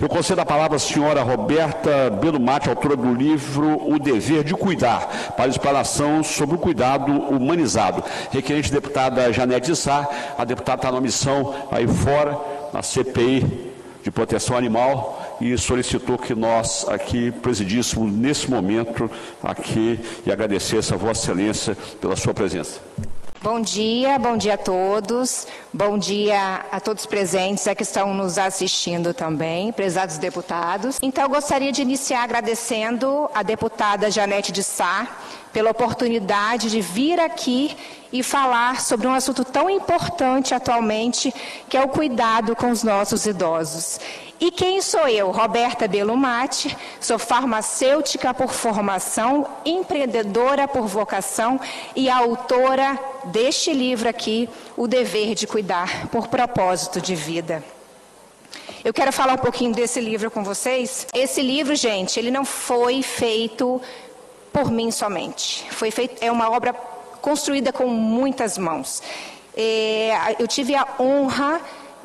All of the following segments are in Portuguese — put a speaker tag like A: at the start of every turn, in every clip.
A: Eu concedo a palavra à senhora Roberta Belumati, autora do livro O Dever de Cuidar, para explanação sobre o cuidado humanizado. Requerente deputada Janete Sá, a deputada está numa missão aí fora, na CPI de proteção animal, e solicitou que nós aqui presidíssemos nesse momento aqui e agradecesse a Vossa Excelência pela sua presença.
B: Bom dia a todos, bom dia a todos presentes, que estão nos assistindo também, prezados deputados. Então, eu gostaria de iniciar agradecendo a deputada Janete de Sá pela oportunidade de vir aqui e falar sobre um assunto tão importante atualmente, que é o cuidado com os nossos idosos. E quem sou eu? Roberta Belumati, sou farmacêutica por formação, empreendedora por vocação e autora deste livro aqui, O Dever de Cuidar, por propósito de vida. Eu quero falar um pouquinho desse livro com vocês. Esse livro, gente, ele não foi feito por mim somente. É uma obra construída com muitas mãos. Eu tive a honra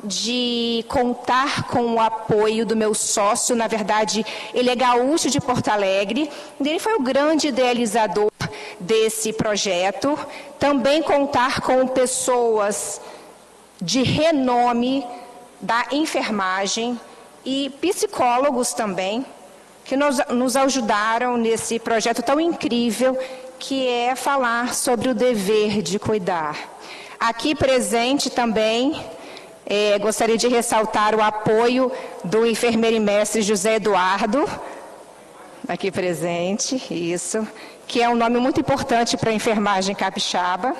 B: de contar com o apoio do meu sócio. Na verdade, ele é gaúcho de Porto Alegre, ele foi o grande idealizador desse projeto. Também contar com pessoas de renome da enfermagem e psicólogos também, que nos ajudaram nesse projeto tão incrível, que é falar sobre o dever de cuidar. Aqui presente também, gostaria de ressaltar o apoio do enfermeiro e mestre José Eduardo, aqui presente, isso, que é um nome muito importante para a enfermagem capixaba,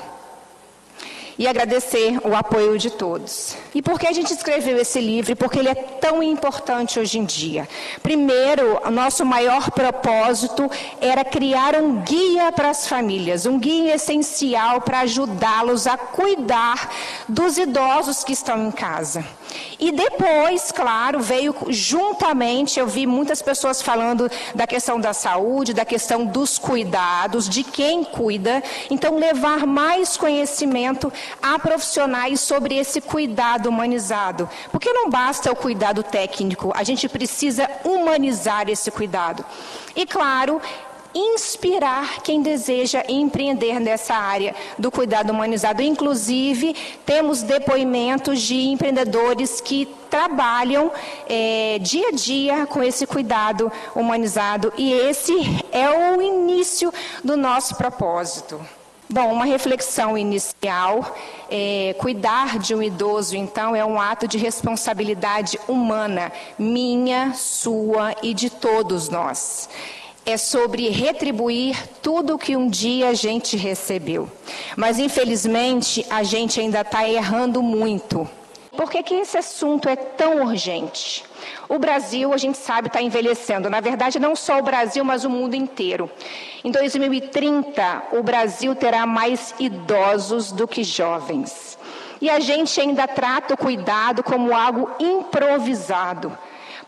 B: e agradecer o apoio de todos. E por que a gente escreveu esse livro? Porque ele é tão importante hoje em dia. Primeiro, o nosso maior propósito era criar um guia para as famílias, um guia essencial para ajudá-los a cuidar dos idosos que estão em casa. E depois, claro, veio juntamente, eu vi muitas pessoas falando da questão da saúde, da questão dos cuidados, de quem cuida. Então, levar mais conhecimento a profissionais sobre esse cuidado humanizado. Porque não basta o cuidado técnico, a gente precisa humanizar esse cuidado. E, claro, inspirar quem deseja empreender nessa área do cuidado humanizado. Inclusive, temos depoimentos de empreendedores que trabalham dia a dia com esse cuidado humanizado, e esse é o início do nosso propósito. Bom, uma reflexão inicial, cuidar de um idoso, então, é um ato de responsabilidade humana, minha, sua e de todos nós. É sobre retribuir tudo que um dia a gente recebeu. Mas, infelizmente, a gente ainda está errando muito. Por que esse assunto é tão urgente? O Brasil, a gente sabe, está envelhecendo. Na verdade, não só o Brasil, mas o mundo inteiro. Em 2030, o Brasil terá mais idosos do que jovens. E a gente ainda trata o cuidado como algo improvisado.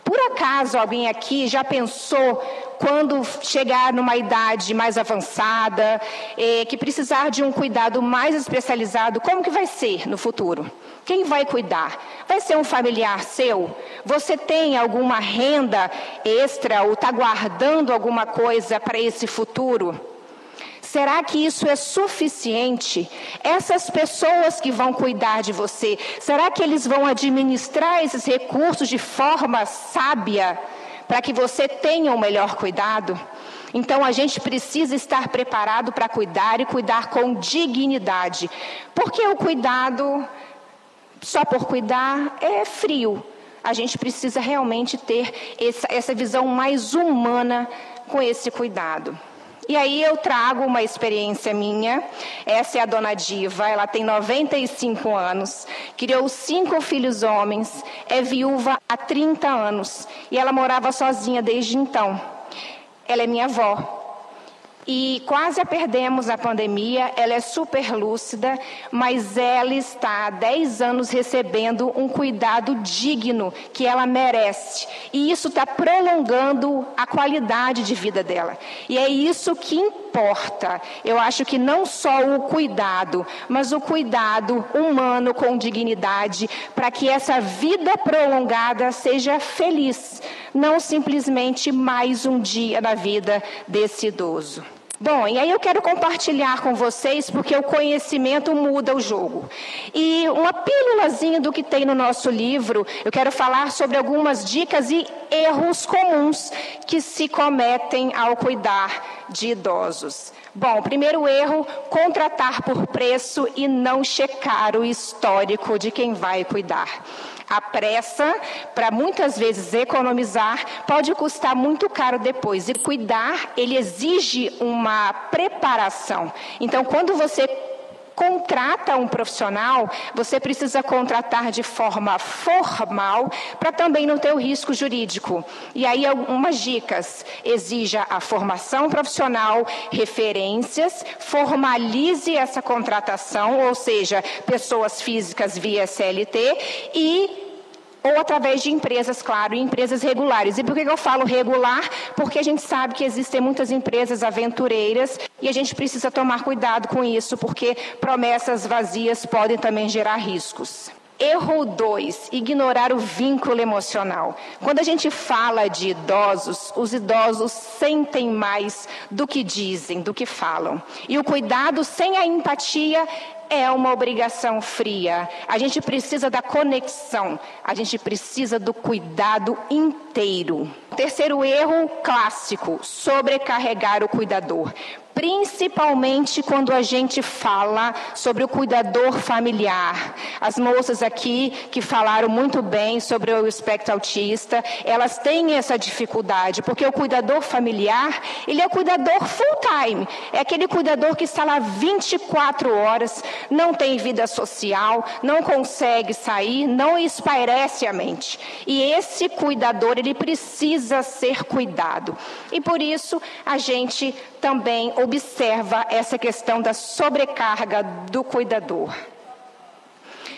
B: Por acaso alguém aqui já pensou, quando chegar numa idade mais avançada, que precisar de um cuidado mais especializado, como que vai ser no futuro? Quem vai cuidar? Vai ser um familiar seu? Você tem alguma renda extra ou está guardando alguma coisa para esse futuro? Será que isso é suficiente? Essas pessoas que vão cuidar de você, será que eles vão administrar esses recursos de forma sábia para que você tenha um melhor cuidado? Então, a gente precisa estar preparado para cuidar e cuidar com dignidade. Porque o cuidado, só por cuidar, é frio. A gente precisa realmente ter essa visão mais humana com esse cuidado. E aí eu trago uma experiência minha. Essa é a dona Diva, ela tem 95 anos, criou 5 filhos homens, é viúva há 30 anos e ela morava sozinha desde então. Ela é minha avó. E quase a perdemos na pandemia, ela é super lúcida, mas ela está há 10 anos recebendo um cuidado digno que ela merece. E isso está prolongando a qualidade de vida dela. E é isso que importa. Eu acho que não só o cuidado, mas o cuidado humano com dignidade, para que essa vida prolongada seja feliz, não simplesmente mais um dia na vida desse idoso. Bom, e aí eu quero compartilhar com vocês, porque o conhecimento muda o jogo. E uma pílulazinha do que tem no nosso livro, eu quero falar sobre algumas dicas e erros comuns que se cometem ao cuidar de idosos. Bom, primeiro erro, contratar por preço e não checar o histórico de quem vai cuidar. A pressa, para muitas vezes economizar, pode custar muito caro depois. E cuidar, ele exige uma preparação. Então, quando você contrata um profissional, você precisa contratar de forma formal para também não ter o risco jurídico. E aí, algumas dicas. Exija a formação profissional, referências, formalize essa contratação, ou seja, pessoas físicas via CLT ou através de empresas, claro, e empresas regulares. E por que eu falo regular? Porque a gente sabe que existem muitas empresas aventureiras e a gente precisa tomar cuidado com isso, porque promessas vazias podem também gerar riscos. Erro 2, ignorar o vínculo emocional. Quando a gente fala de idosos, os idosos sentem mais do que dizem, do que falam. E o cuidado sem a empatia é uma obrigação fria. A gente precisa da conexão, a gente precisa do cuidado inteiro. Terceiro erro clássico, sobrecarregar o cuidador. Principalmente quando a gente fala sobre o cuidador familiar. As moças aqui que falaram muito bem sobre o espectro autista, elas têm essa dificuldade, porque o cuidador familiar, ele é o cuidador full time, é aquele cuidador que está lá 24 horas, não tem vida social, não consegue sair, não espairece a mente. E esse cuidador, ele precisa ser cuidado. E por isso, a gente também observa essa questão da sobrecarga do cuidador.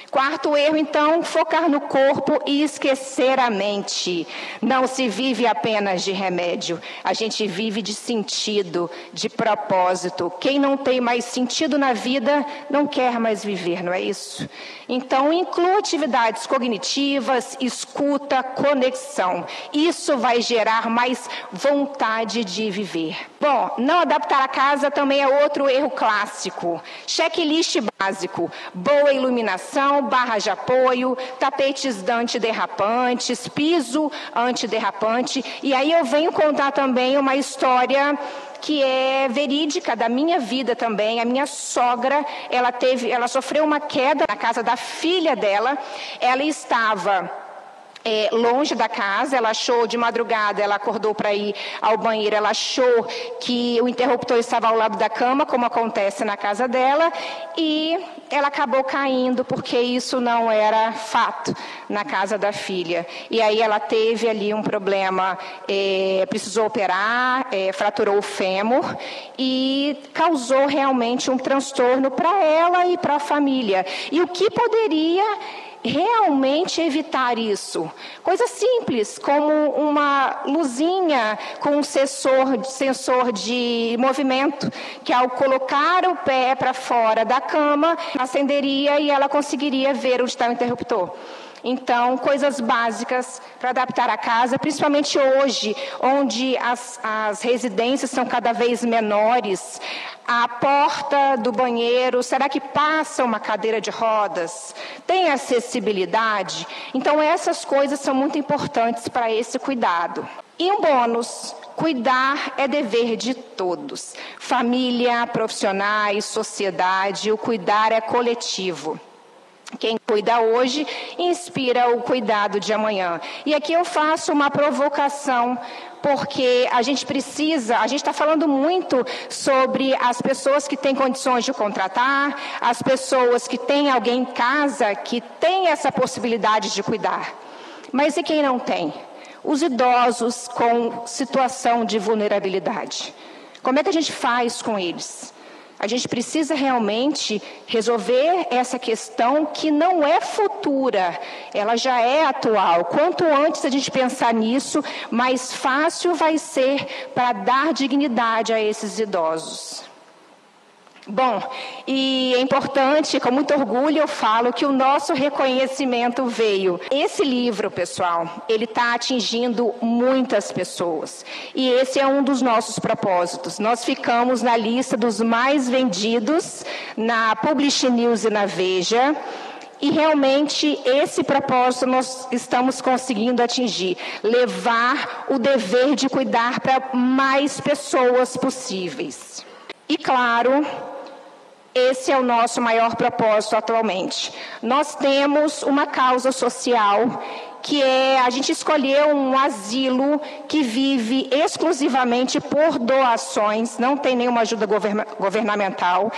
B: Quarto erro, então, focar no corpo e esquecer a mente. Não se vive apenas de remédio, a gente vive de sentido, de propósito. Quem não tem mais sentido na vida, não quer mais viver, não é isso? Então, inclua atividades cognitivas, escuta, conexão. Isso vai gerar mais vontade de viver. Bom, não adaptar a casa também é outro erro clássico. Checklist básico, boa iluminação, barra de apoio, tapetes antiderrapantes, piso antiderrapante. E aí eu venho contar também uma história que é verídica da minha vida também. A minha sogra, ela sofreu uma queda na casa da filha dela. Ela estava longe da casa, ela achou de madrugada, ela acordou para ir ao banheiro, ela achou que o interruptor estava ao lado da cama, como acontece na casa dela, e ela acabou caindo, porque isso não era fato na casa da filha. E aí ela teve ali um problema, precisou operar, fraturou o fêmur e causou realmente um transtorno para ela e para a família. E o que poderia realmente evitar isso? Coisa simples, como uma luzinha com um sensor de movimento, que ao colocar o pé para fora da cama, acenderia e ela conseguiria ver onde está o interruptor. Então, coisas básicas para adaptar a casa, principalmente hoje, onde as residências são cada vez menores. A porta do banheiro, será que passa uma cadeira de rodas? Tem acessibilidade? Então, essas coisas são muito importantes para esse cuidado. E um bônus: cuidar é dever de todos. Família, profissionais, sociedade, o cuidar é coletivo. Quem cuida hoje inspira o cuidado de amanhã. E aqui eu faço uma provocação, porque a gente está falando muito sobre as pessoas que têm condições de contratar, as pessoas que têm alguém em casa que tem essa possibilidade de cuidar. Mas e quem não tem? Os idosos com situação de vulnerabilidade. Como é que a gente faz com eles? A gente precisa realmente resolver essa questão que não é futura, ela já é atual. Quanto antes a gente pensar nisso, mais fácil vai ser para dar dignidade a esses idosos. Bom, e é importante, com muito orgulho eu falo que o nosso reconhecimento veio. Esse livro, pessoal, ele está atingindo muitas pessoas. E esse é um dos nossos propósitos. Nós ficamos na lista dos mais vendidos na Publish News e na Veja. E realmente esse propósito nós estamos conseguindo atingir. Levar o dever de cuidar para mais pessoas possíveis. E claro, esse é o nosso maior propósito atualmente. Nós temos uma causa social que é, a gente escolheu um asilo que vive exclusivamente por doações, não tem nenhuma ajuda governamental.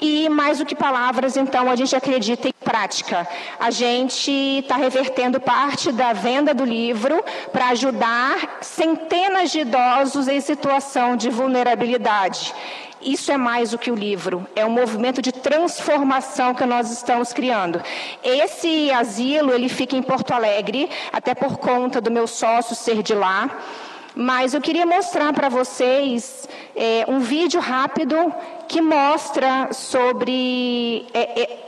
B: E mais do que palavras, então, a gente acredita em prática. A gente está revertendo parte da venda do livro para ajudar centenas de idosos em situação de vulnerabilidade. Isso é mais do que o livro, é um movimento de transformação que nós estamos criando. Esse asilo, ele fica em Porto Alegre, até por conta do meu sócio ser de lá, mas eu queria mostrar para vocês um vídeo rápido que mostra sobre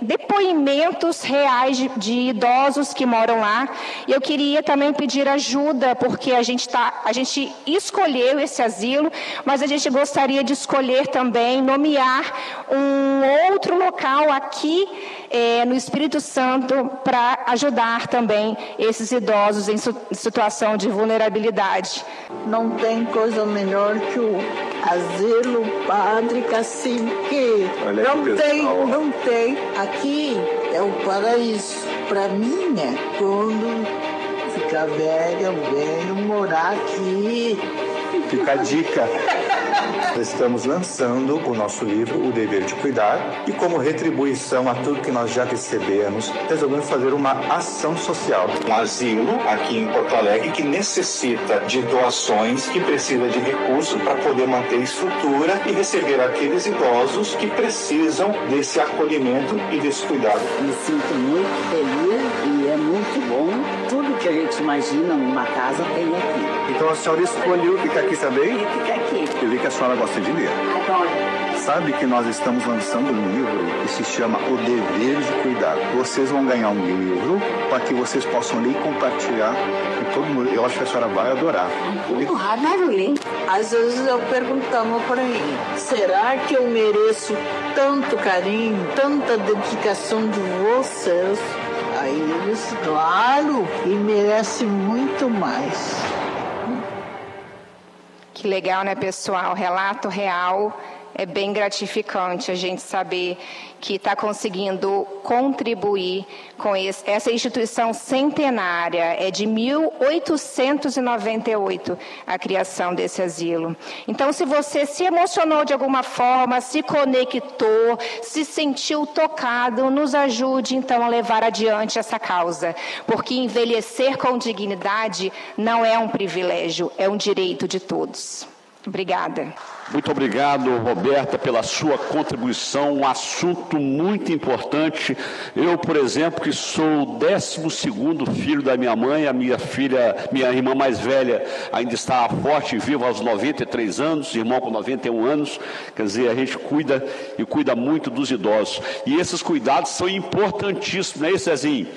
B: depoimentos reais de idosos que moram lá. E eu queria também pedir ajuda, porque a gente escolheu esse asilo, mas a gente gostaria de escolher também, nomear um outro local aqui no Espírito Santo para ajudar também esses idosos em situação de vulnerabilidade.
C: Não tem coisa melhor que o asilo Padre Cacique. Não tem. Aqui é o paraíso. Para mim, quando ficar velha, eu venho morar aqui.
D: Fica a dica. Estamos lançando o nosso livro, O Dever de Cuidar, e como retribuição a tudo que nós já recebemos, resolvemos fazer uma ação social. Um asilo aqui em Porto Alegre que necessita de doações, que precisa de recursos para poder manter estrutura e receber aqueles idosos que precisam desse acolhimento e desse cuidado.
C: Me sinto muito feliz e é muito bom. Tudo que a gente imagina numa casa tem aqui.
D: Então a senhora escolheu ficar aqui também?
C: E fica aqui.
D: Eu vi que a senhora gosta de ler.
C: Adoro.
D: Sabe que nós estamos lançando um livro que se chama O Dever de Cuidar. Vocês vão ganhar um livro para que vocês possam ler e compartilhar com todo mundo. Eu acho que a senhora vai adorar.
C: Adoro ler. Às vezes eu perguntava para ele, será que eu mereço tanto carinho, tanta dedicação de vocês? Aí ele disse, claro, e merece muito mais.
B: Que legal, né, pessoal? Relato real. É bem gratificante a gente saber que está conseguindo contribuir com essa instituição centenária. É de 1898 a criação desse asilo. Então, se você se emocionou de alguma forma, se conectou, se sentiu tocado, nos ajude, então, a levar adiante essa causa. Porque envelhecer com dignidade não é um privilégio, é um direito de todos. Obrigada.
A: Muito obrigado, Roberta, pela sua contribuição, um assunto muito importante. Eu, por exemplo, que sou o 12º filho da minha mãe, a minha irmã mais velha ainda está forte e viva aos 93 anos, irmão com 91 anos, quer dizer, a gente cuida e cuida muito dos idosos. E esses cuidados são importantíssimos, não é isso, Zezinho?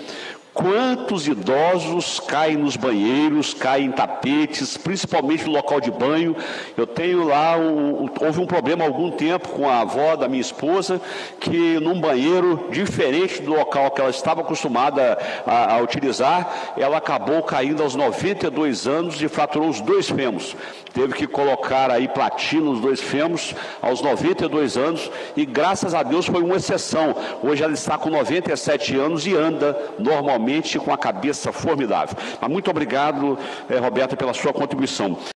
A: Quantos idosos caem nos banheiros, caem em tapetes, principalmente no local de banho. Eu tenho lá, houve um problema há algum tempo com a avó da minha esposa, que num banheiro diferente do local que ela estava acostumada a utilizar, ela acabou caindo aos 92 anos e fraturou os 2 fêmurs. Teve que colocar aí platina nos 2 fêmurs aos 92 anos e graças a Deus foi uma exceção. Hoje ela está com 97 anos e anda normalmente com a cabeça formidável. Mas muito obrigado, Roberta, pela sua contribuição.